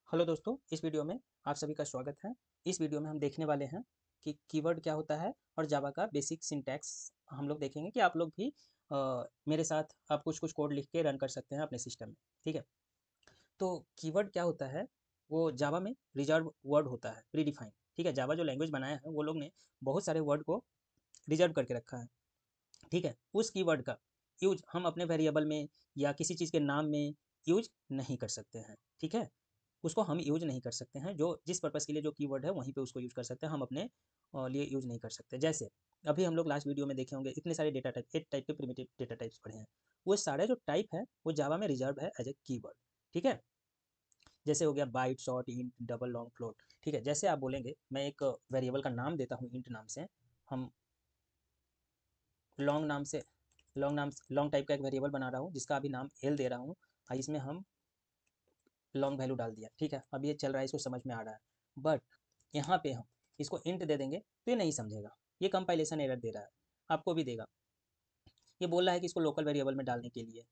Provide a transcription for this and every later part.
Hello दोस्तों, इस video में आप सभी का स्वागत है। इस वीडियो में हम देखने वाले हैं कि कीवर्ड क्या होता है और जावा का बेसिक सिंटैक्स हम लोग देखेंगे कि आप लोग भी मेरे साथ आप कुछ कोड लिख के रन कर सकते हैं अपने सिस्टम में। ठीक है, तो कीवर्ड क्या होता है? वो जावा में रिजर्व वर्ड होता है, प्रीडिफाइंड। ठीक है, जावा जो लैंग्वेज बनाया है वो लोग ने बहुत सारे वर्ड को रिजर्व करके रखा है। ठीक है, उस कीवर्ड का यूज हम अपने वेरिएबल में या किसी चीज़ के नाम में यूज नहीं कर सकते हैं। ठीक है, उसको हम यूज नहीं कर सकते हैं। जो जिस पर्पज़ के लिए जो कीवर्ड है वहीं पे उसको यूज कर सकते हैं, हम अपने लिए यूज नहीं कर सकते। जैसे अभी हम लोग लास्ट वीडियो में देखे होंगे इतने सारे डेटा टाइप, 8 टाइप के प्रिमिटिव डेटा टाइप्स पढ़े हैं। वो सारे जो टाइप है वो जावा में रिजर्व है एज ए कीवर्ड। ठीक है, जैसे हो गया byte, short, int, double, long, float. ठीक है, जैसे आप बोलेंगे मैं एक वेरिएबल का नाम देता हूँ इंट नाम से, हम लॉन्ग नाम से लॉन्ग टाइप का एक वेरिएबल बना रहा हूँ जिसका अभी नाम एल दे रहा हूँ। इसमें हम लॉन्ग वैल्यू डाल दिया। ठीक है, अब ये चल रहा है, इसको समझ में आ रहा है। बट यहाँ पे हम इसको इंट दे देंगे तो ये नहीं समझेगा, ये कंपाइलेशन एरर दे रहा है, आपको भी देगा। ये बोल रहा है कि इसको लोकल वेरिएबल में डालने के लिए,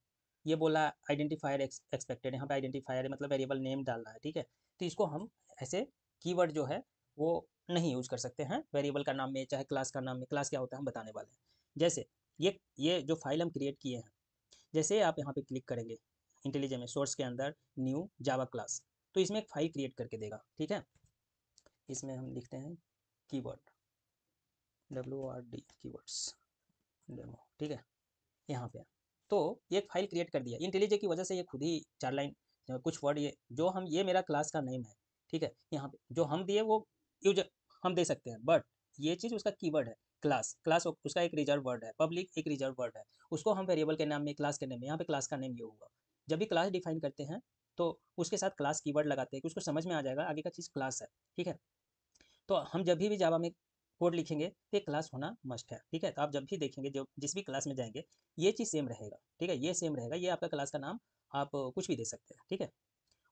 ये बोला आइडेंटिफायर एक्सपेक्टेड, यहाँ पे आइडेंटिफायर मतलब वेरिएबल नेम डालना है। ठीक है, तो इसको हम ऐसे कीवर्ड जो है वो नहीं यूज कर सकते हैं वेरिएबल का नाम में, चाहे क्लास का नाम में। क्लास क्या होता है हम बताने वाले हैं। जैसे ये जो फाइल हम क्रिएट किए हैं, जैसे आप यहाँ पे क्लिक करेंगे इंटेलिजेंट में सोर्स के अंदर न्यू जावा क्लास, तो इसमें एक फाइल क्रिएट करके देगा। ठीक है, इसमें हम लिखते हैं कीवर्ड, WORD कीवर्ड्स डेमो। ठीक है, यहाँ पे तो ये एक फाइल क्रिएट कर दिया इंटेलिजे की वजह से। ये खुद ही 4 लाइन कुछ वर्ड, ये मेरा क्लास का नेम है। ठीक है, यहाँ पे जो हम दिए वो यूज हम दे सकते हैं, बट ये चीज़ उसका कीवर्ड है। क्लास क्लास उसका एक रिजर्व वर्ड है, पब्लिक एक रिजर्व वर्ड है। उसको हम वेरिएबल के नाम में, क्लास के नाम में, यहाँ पे क्लास का नेम ये होगा। जब भी क्लास डिफाइन करते हैं तो उसके साथ क्लास कीवर्ड लगाते हैं कि उसको समझ में आ जाएगा आगे का चीज़ क्लास है। ठीक है, तो हम जब भी जावा में कोड लिखेंगे तो एक क्लास होना मस्ट है। ठीक है, तो आप जब भी देखेंगे, जो जिस भी क्लास में जाएंगे ये चीज़ सेम रहेगा। ठीक है, ये सेम रहेगा, ये आपका क्लास का नाम, आप कुछ भी दे सकते हैं। ठीक है,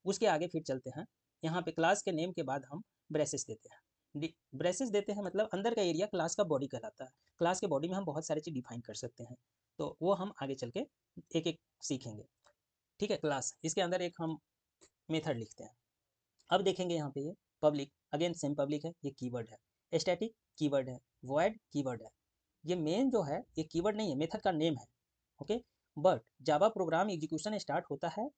उसके आगे फिर चलते हैं। यहाँ पे क्लास के नेम के बाद हम ब्रेसेस देते हैं। ब्रेसेस देते हैं मतलब अंदर का एरिया क्लास का बॉडी कहलाता है। क्लास के बॉडी में हम बहुत सारी चीज़ डिफाइन कर सकते हैं, तो वो हम आगे चल के एक एक सीखेंगे। ठीक है, क्लास इसके अंदर एक हम मेथड लिखते हैं। अब देखेंगे यहाँ पे ये पब्लिक, अगेन सेम पब्लिक है, ये कीवर्ड है। स्टैटिक कीवर्ड है, वॉइड कीवर्ड है। ये मेन जो है ये कीवर्ड नहीं है, मेथड का नेम है। Okay, but Java program execution start होता है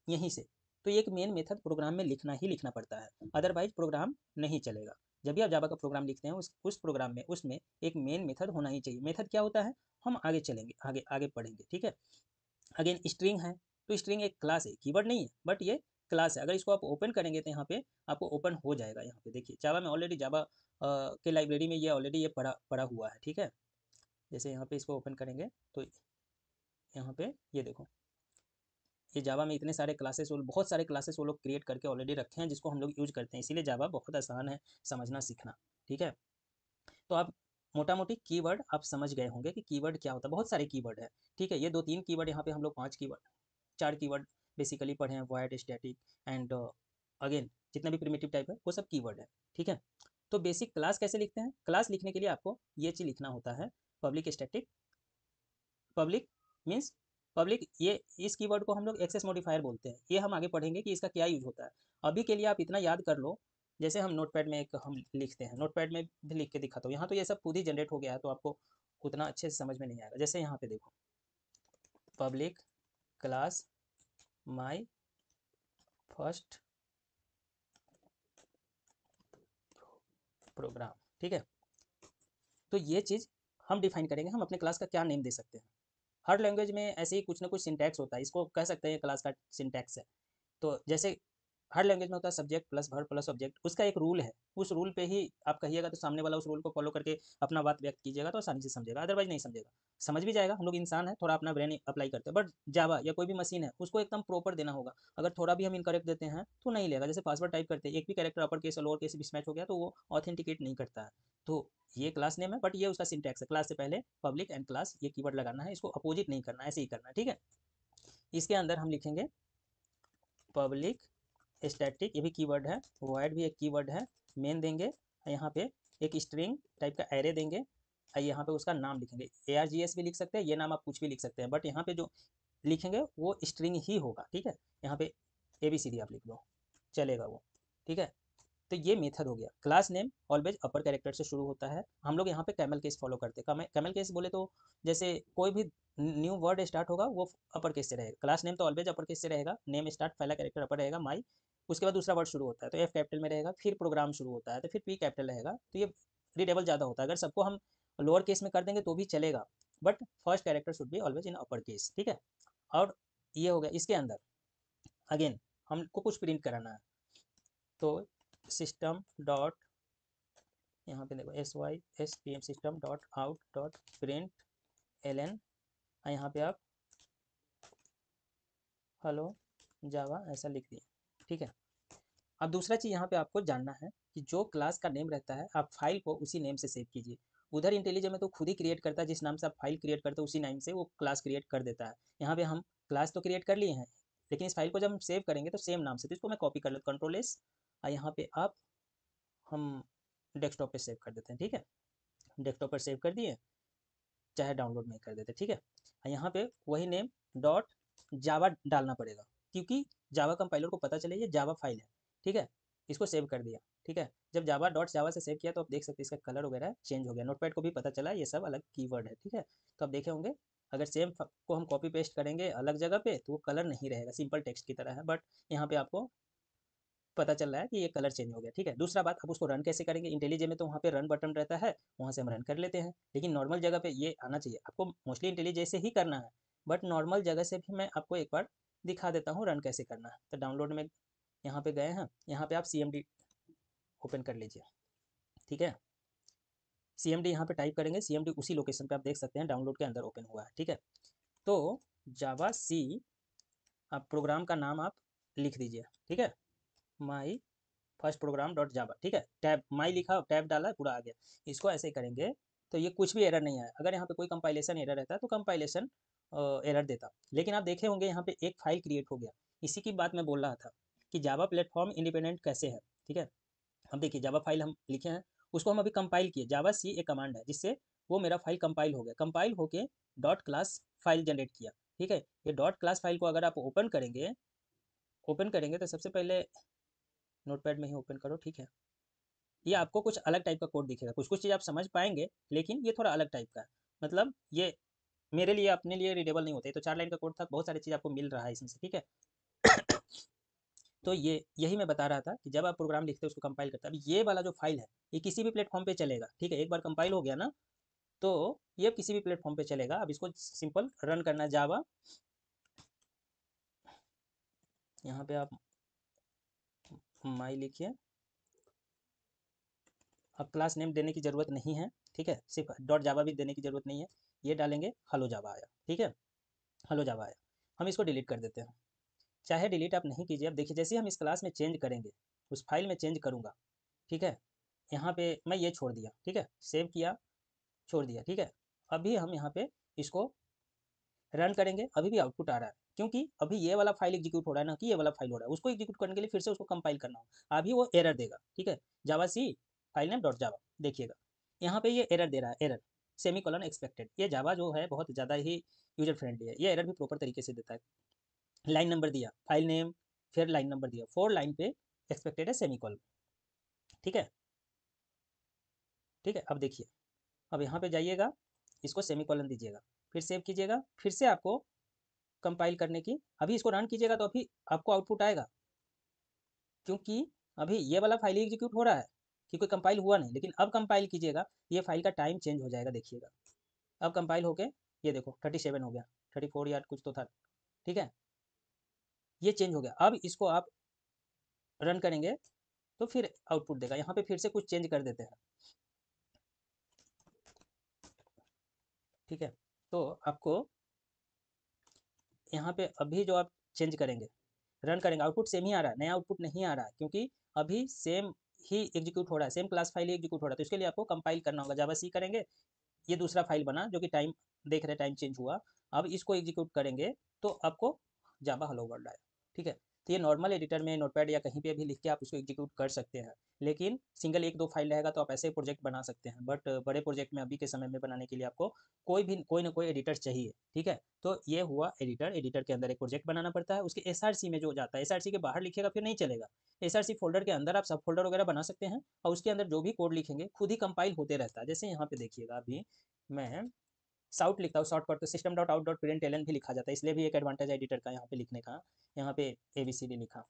यहीं से, तो एक मेन मेथड प्रोग्राम में लिखना ही लिखना पड़ता है, अदरवाइज प्रोग्राम नहीं चलेगा। जब भी आप जावा का प्रोग्राम लिखते हैं उस प्रोग्राम में उसमें एक मेन मेथड होना ही चाहिए। मेथड क्या होता है हम आगे चलेंगे, आगे आगे पढ़ेंगे। ठीक है, अगेन स्ट्रिंग है, तो स्ट्रिंग एक क्लास है, कीवर्ड नहीं है, बट ये क्लास है। अगर इसको आप ओपन करेंगे तो यहाँ पे आपको ओपन हो जाएगा। यहाँ पे देखिए जावा में ऑलरेडी, जावा के लाइब्रेरी में ये ऑलरेडी ये पड़ा पड़ा हुआ है। ठीक है, जैसे यहाँ पे इसको ओपन करेंगे तो यहाँ पे ये देखो, ये जावा में इतने सारे क्लासेस, वो बहुत सारे क्लासेस वो लोग क्रिएट करके ऑलरेडी रखे हैं जिसको हम लोग यूज करते हैं। इसीलिए जावा बहुत आसान है समझना सीखना। ठीक है, तो आप मोटा मोटी कीवर्ड आप समझ गए होंगे कि कीवर्ड क्या होता है। बहुत सारे कीवर्ड है। ठीक है, ये 2-3 कीवर्ड, यहाँ पे हम लोग 5 कीवर्ड, 4 कीवर्ड बेसिकली पढ़े हैं, वॉइड, स्टैटिक एंड अगेन जितना भी प्रिमिटिव टाइप है वो सब कीवर्ड है। ठीक है, तो बेसिक क्लास कैसे लिखते हैं? क्लास लिखने के लिए आपको ये चीज़ लिखना होता है, public static. Public means public, ये इस कीवर्ड को हम लोग एक्सेस मॉडिफायर बोलते हैं। ये हम आगे पढ़ेंगे कि इसका क्या यूज होता है। अभी के लिए आप इतना याद कर लो, जैसे हम नोटपैड में एक हम लिखते हैं, नोटपैड में भी लिख के दिखाता हूँ। यहाँ तो ये सब खुद ही जनरेट हो गया है तो आपको उतना अच्छे से समझ में नहीं आएगा। जैसे यहाँ पे देखो, public class my first program. ठीक है, तो ये चीज़ हम डिफाइन करेंगे हम अपने क्लास का क्या नेम दे सकते हैं। हर लैंग्वेज में ऐसे ही कुछ ना कुछ सिंटैक्स होता है, इसको कह सकते हैं क्लास का सिंटैक्स है। तो जैसे हर लैंग्वेज में होता है subject plus verb plus object, उसका एक रूल है। उस रूल पे ही आप कहिएगा तो सामने वाला उस रूल को फॉलो करके अपना बात व्यक्त कीजिएगा तो आसानी से समझेगा, अदरवाइज नहीं समझेगा। समझ भी जाएगा, हम लोग इंसान है, थोड़ा अपना ब्रेन अप्लाई करते हैं, बट जावा या कोई भी मशीन है उसको एकदम प्रॉपर देना होगा। अगर थोड़ा भी हम इनकरेक्ट देते हैं तो नहीं लेगा। जैसे पासवर्ड टाइप करते हैं, एक भी कैरेक्टर अपर केस और लोअर केस मिसमैच हो गया तो वो ऑथेंटिकेट नहीं करता है। तो ये क्लास नेम है, बट ये उसका सिंटैक्स है। क्लास से पहले पब्लिक एंड क्लास ये कीवर्ड लगाना है, इसको अपोजिट नहीं करना, ऐसे ही करना है। ठीक है, इसके अंदर हम लिखेंगे पब्लिक स्टैटिक, ये भी कीवर्ड है, वॉइड भी एक कीवर्ड है, मेन देंगे, यहाँ पे एक स्ट्रिंग टाइप का एरे देंगे, यहाँ पे उसका नाम लिखेंगे। ARGS भी लिख सकते हैं, ये नाम आप कुछ भी लिख सकते हैं, बट यहाँ पे जो लिखेंगे वो स्ट्रिंग ही होगा। ठीक है, यहाँ पे ABCD आप लिख दो, चलेगा वो, ठीक है। तो ये मेथड हो गया। क्लास नेम ऑलवेज अपर कैरेक्टर से शुरू होता है। हम लोग यहाँ पे कैमल केस फॉलो करते हैं। कैमल केस बोले तो जैसे कोई भी न्यू वर्ड स्टार्ट होगा वो अपर केस से रहेगा। क्लास नेम तो ऑलवेज अपर केस से रहेगा। नेम स्टार्ट पहला कैरेक्टर अपर रहेगा, माई, उसके बाद दूसरा वर्ड शुरू होता है तो एफ कैपिटल में रहेगा, फिर प्रोग्राम शुरू होता है तो फिर पी कैपिटल रहेगा। तो ये रीडेबल ज़्यादा होता है। अगर सबको हम लोअर केस में कर देंगे तो भी चलेगा, but first character should be always in upper case, ठीक है। और ये हो गया। इसके अंदर अगेन हमको कुछ प्रिंट कराना है, तो सिस्टम डॉट, यहाँ पे देखो SYSTM system dot out dot print LN, यहाँ पे आप हेलो जावा ऐसा लिख दिए, ठीक है। अब दूसरा चीज़ यहाँ पे आपको जानना है कि जो क्लास का नेम रहता है आप फाइल को उसी नेम से सेव कीजिए। उधर इंटेलिजेंट में तो खुद ही क्रिएट करता है, जिस नाम से आप फाइल क्रिएट करते हो उसी नाम से वो क्लास क्रिएट कर देता है। यहाँ पे हम क्लास तो क्रिएट कर लिए हैं, लेकिन इस फाइल को जब हम सेव करेंगे तो सेम नाम से, तो इसको मैं कॉपी कर लेता हूँ Ctrl+S, और यहाँ पे आप हम डेस्कटॉप पे सेव कर देते हैं, ठीक है। डेस्कटॉप पर सेव कर दिए, चाहे डाउनलोड में कर देते, ठीक है। यहाँ पे वही नेम डॉट जावा डालना पड़ेगा, क्योंकि जावा कंपाइलर को पता चले ये जावा फाइल है, ठीक है। इसको सेव कर दिया, ठीक है। जब जावा डॉट जावा से सेव किया तो आप देख सकते हैं इसका कलर वगैरह चेंज हो गया। नोटपैड को भी पता चला ये सब अलग कीवर्ड है, ठीक है। तो आप देखे होंगे अगर सेम को हम कॉपी पेस्ट करेंगे अलग जगह पे तो वो कलर नहीं रहेगा, सिंपल टेक्स्ट की तरह है, बट यहाँ पे आपको पता चल रहा है कि ये कलर चेंज हो गया, ठीक है। दूसरा बात, आप उसको रन कैसे करेंगे। इंटेलिजे में तो वहाँ पे रन बटन रहता है, वहाँ से हम रन कर लेते हैं, लेकिन नॉर्मल जगह पे ये आना चाहिए आपको। मोस्टली इंटेलिजे से ही करना है, बट नॉर्मल जगह से भी मैं आपको एक बार दिखा देता हूँ रन कैसे करना है। तो डाउनलोड में यहाँ पे गए हैं, यहाँ पे आप CMD ओपन कर लीजिए, ठीक है। CMD यहाँ पे टाइप करेंगे, CMD उसी लोकेशन पे आप देख सकते हैं डाउनलोड के अंदर ओपन हुआ है, ठीक है। तो जावा सी आप प्रोग्राम का नाम आप लिख दीजिए, ठीक है। My first program dot Java, ठीक है। टैब माई लिखा, टैब डाला, पूरा आ गया। इसको ऐसे ही करेंगे तो ये कुछ भी एरर नहीं आया। अगर यहाँ पे कोई कंपाइलेशन एरर रहता है तो कंपाइलेशन एरर देता, लेकिन आप देखे होंगे यहाँ पे एक फाइल क्रिएट हो गया। इसी की बात मैं बोल रहा था कि जावा प्लेटफॉर्म इंडिपेंडेंट कैसे है, ठीक है। अब देखिए जावा फाइल हम लिखे हैं, उसको हम अभी कंपाइल किए। जावा सी एक कमांड है जिससे वो मेरा फाइल कंपाइल हो गया। कंपाइल होके डॉट क्लास फाइल जनरेट किया, ठीक है। ये डॉट क्लास फाइल को अगर आप ओपन करेंगे तो सबसे पहले नोटपैड में ही ओपन करो, ठीक है। ये आपको कुछ अलग टाइप का कोड दिखेगा, कुछ कुछ चीज़ आप समझ पाएंगे, लेकिन ये थोड़ा अलग टाइप का है। मतलब ये मेरे लिए अपने लिए रीडेबल नहीं होते। तो 4 लाइन का कोड था, बहुत सारी चीज़ आपको मिल रहा है इसमें से, ठीक है। तो ये यही मैं बता रहा था कि जब आप प्रोग्राम लिखते हो उसको कंपाइल करते हैं। अभी ये वाला जो फाइल है ये किसी भी प्लेटफॉर्म पे चलेगा, ठीक है। एक बार कंपाइल हो गया ना तो ये किसी भी प्लेटफॉर्म पे चलेगा। अब इसको सिंपल रन करना है। जावा, यहाँ पे आप माई लिखिए। अब क्लास नेम देने की ज़रूरत नहीं है, ठीक है। सिर्फ डॉट जावा भी देने की ज़रूरत नहीं है। ये डालेंगे हेलो जावा आया, ठीक है। हेलो जावा आया, हम इसको डिलीट कर देते हैं। चाहे डिलीट आप नहीं कीजिए। अब देखिए जैसे ही हम इस क्लास में चेंज करेंगे, उस फाइल में चेंज करूँगा, ठीक है। यहाँ पे मैं ये छोड़ दिया, ठीक है। सेव किया, छोड़ दिया, ठीक है। अभी हम यहाँ पे इसको रन करेंगे, अभी भी आउटपुट आ रहा है, क्योंकि अभी ये वाला फाइल एग्जीक्यूट हो रहा है ना कि ये वाला फाइल हो रहा है। उसको एग्जीक्यूट करने के लिए फिर से उसको कंपाइल करना हो, अभी वो एरर देगा, ठीक है। जावा सी फाइल नेम डॉट जावा, देखिएगा यहाँ पे ये एरर दे रहा है, एरर सेमीकोलन एक्सपेक्टेड। ये जावा जो है बहुत ज़्यादा ही यूजर फ्रेंडली है, ये एरर भी प्रॉपर तरीके से देता है। लाइन नंबर दिया, फाइल नेम, फिर लाइन नंबर दिया, 4 लाइन पे एक्सपेक्टेड है सेमीकोलन, ठीक है। ठीक है, अब देखिए, अब यहाँ पे जाइएगा, इसको सेमीकोलन दीजिएगा, फिर सेव कीजिएगा, फिर से आपको कंपाइल करने की, अभी इसको रन कीजिएगा तो अभी आपको आउटपुट आएगा, क्योंकि अभी ये वाला फाइल एग्जीक्यूट हो रहा है क्योंकि कंपाइल हुआ नहीं। लेकिन अब कंपाइल कीजिएगा, ये फाइल का टाइम चेंज हो जाएगा, देखिएगा। अब कंपाइल होके ये देखो 37 हो गया, 34 या कुछ तो था, ठीक है। ये चेंज हो गया। अब इसको आप रन करेंगे तो फिर आउटपुट देगा। यहाँ पे फिर से कुछ चेंज कर देते हैं, ठीक है। तो आपको यहाँ पे अभी जो आप चेंज करेंगे, रन करेंगे, आउटपुट सेम ही आ रहा है, नया आउटपुट नहीं आ रहा है, क्योंकि अभी सेम ही एग्जीक्यूट हो रहा है, सेम क्लास फाइल ही एग्जीक्यूट हो रहा है। तो इसके लिए आपको कंपाइल करना होगा। जावा सी करेंगे, ये दूसरा फाइल बना जो कि टाइम देख रहे, टाइम चेंज हुआ। अब इसको एग्जीक्यूट करेंगे तो आपको जावा हेलो वर्ल्ड आया, ठीक है। तो ये नॉर्मल एडिटर में नोटपैड या कहीं पे भी लिख के आप उसको एग्जीक्यूट कर सकते हैं, लेकिन सिंगल एक दो फाइल रहेगा तो आप ऐसे प्रोजेक्ट बना सकते हैं। बट बड़े प्रोजेक्ट में अभी के समय में बनाने के लिए आपको कोई ना कोई एडिटर चाहिए, ठीक है। तो ये हुआ एडिटर, एडिटर के अंदर एक प्रोजेक्ट बनाना पड़ता है। उसके SRC में जो जाता है, SRC के बाहर लिखिएगा फिर नहीं चलेगा। src फोल्डर के अंदर आप सब फोल्डर वगैरह बना सकते हैं और उसके अंदर जो भी कोड लिखेंगे खुद ही कंपाइल होते रहता है। जैसे यहाँ पे देखिएगा, अभी मैं साउट लिखता हूँ, शॉर्टकट तो system dot out dot println भी लिखा जाता है, इसलिए भी एक एडवांटेज एडिटर का यहाँ पे लिखने का। यहाँ पे ABCD लिखा,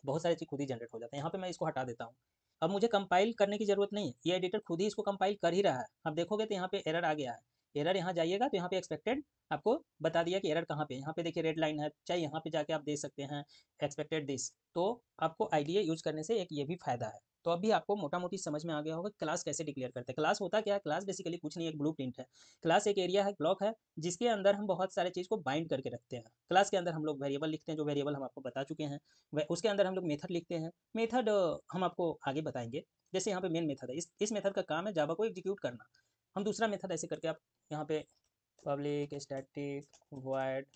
बहुत सारी चीज़ खुद ही जनरेट हो जाते हैं। यहाँ पे मैं इसको हटा देता हूँ। अब मुझे कंपाइल करने की ज़रूरत नहीं है, ये एडिटर खुद ही इसको कंपाइल कर ही रहा है। अब देखोगे तो यहाँ पे एरर आ गया है, एरर यहाँ जाइएगा तो यहाँ पे एक्सपेक्टेड आपको बता दिया कि एरर कहाँ पे। यहाँ पे देखिए रेड लाइन है, चाहे यहाँ पे जाके आप देख सकते हैं एक्सपेक्टेड दिस। तो आपको आईडीए यूज करने से एक ये भी फायदा है। तो अभी आपको मोटा मोटी समझ में आ गया होगा क्लास कैसे डिक्लेयर करते हैं। क्लास होता क्या है? क्लास बेसिकली कुछ नहीं, एक ब्लूप्रिंट है। क्लास एक एरिया है, ब्लॉक है, जिसके अंदर हम बहुत सारे चीज़ को बाइंड करके रखते हैं। क्लास के अंदर हम लोग वेरिएबल लिखते हैं, जो वेरिएबल हम आपको बता चुके हैं। उसके अंदर हम लोग मेथड लिखते हैं। मेथड हम आपको आगे बताएंगे। जैसे यहाँ पे मेन मेथड है, इस मेथड का काम है जावा को एग्जीक्यूट करना। हम दूसरा मेथड ऐसे करके, आप यहाँ पे पब्लिक स्टैटिक वॉइड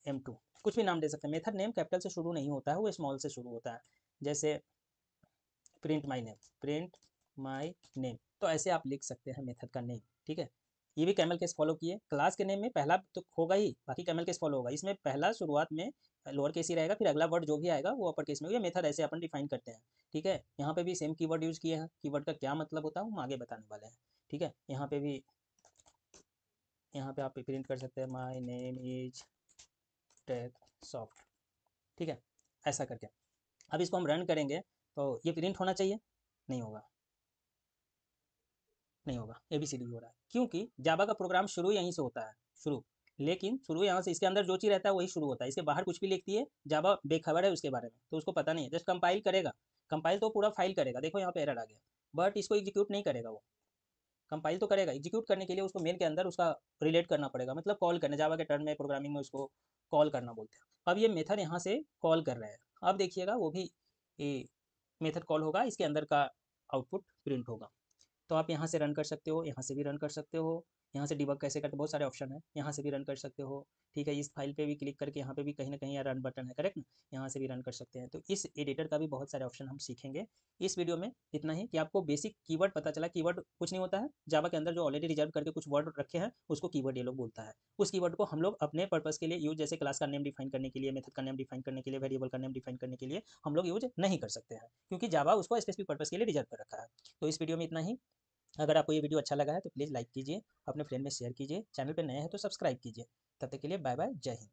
m2 कुछ भी नाम दे सकते हैं। मेथड नेम कैपिटल से शुरू नहीं होता है, वो स्मॉल से शुरू होता है। जैसे प्रिंट माई नेम, तो ऐसे आप लिख सकते हैं मेथड का नेम। ठीक है, ये भी कैमल केस फॉलो किए। क्लास के नेम में पहला तो होगा ही, बाकी कैमल केस फॉलो होगा। इसमें पहला शुरुआत में लोअर केस ही रहेगा, फिर अगला वर्ड जो भी आएगा वो अपर केस में होगा। मेथड ऐसे अपन डिफाइन करते हैं। ठीक है, यहाँ पे भी सेम कीवर्ड यूज किए हैं। कीवर्ड का क्या मतलब होता है हम आगे बताने वाले हैं। ठीक है, यहाँ पे भी, यहाँ पे आप प्रिंट कर सकते हैं my name is tech soft. ठीक है, ऐसा करके अब इसको हम रन करेंगे तो ये प्रिंट होना चाहिए, नहीं होगा, नहीं होगा, ABCD हो रहा है, क्योंकि जावा का प्रोग्राम शुरू यहीं से होता है, शुरू। लेकिन शुरू यहाँ से, इसके अंदर जो चीज़ रहता है वही शुरू होता है। इसके बाहर कुछ भी लिखती है जावा बेखबर है उसके बारे में, तो उसको पता नहीं है। जस्ट कंपाइल करेगा, कंपाइल तो पूरा फाइल करेगा। देखो यहाँ पे एरर आ गया, बट इसको एग्जीक्यूट नहीं करेगा वो। कंपाइल तो करेगा, एग्जीक्यूट करने के लिए उसको मेल के अंदर उसका रिलेट करना पड़ेगा, मतलब कॉल करना। जावा के टर्म में, प्रोग्रामिंग में उसको कॉल करना बोलते हैं। अब ये मेथड यहाँ से कॉल कर रहे हैं। अब देखिएगा वो भी मेथड कॉल होगा, इसके अंदर का आउटपुट प्रिंट होगा। तो आप यहाँ से रन कर सकते हो, यहाँ से भी रन कर सकते हो। यहाँ से डिबग कैसे करते, बहुत सारे ऑप्शन है, यहाँ से भी रन कर सकते हो। ठीक है, इस फाइल पे भी क्लिक करके यहाँ पे भी कहीं ना कहीं रन बटन है, करेक्ट ना, यहाँ से भी रन कर सकते हैं। तो इस एडिटर का भी बहुत सारे ऑप्शन हम सीखेंगे इस वीडियो में। इतना ही कि आपको बेसिक कीवर्ड पता चला। कीवर्ड कुछ नहीं होता है, जावा के अंदर जो ऑलरेडी रिजर्व करके कुछ वर्ड रखे हैं उसको कीवर्ड ये लोग बोलता है। उस कीवर्ड को हम लोग अपने पर्पस के लिए यूज, जैसे क्लास का नेम डिफाइन करने के लिए, मेथड का नेम डिफाइन करने के लिए, वेरिएबल का नेम डिफाइन करने के लिए हम लोग यूज नहीं कर सकते हैं, क्योंकि जावा उसको स्पेसिफिक पर्पस के लिए रिजर्व कर रखा है। तो इस वीडियो में इतना ही। अगर आपको ये वीडियो अच्छा लगा है तो प्लीज़ लाइक कीजिए, अपने फ्रेंड में शेयर कीजिए, चैनल पे नए हैं तो सब्सक्राइब कीजिए। तब तक के लिए बाय बाय, जय हिंद।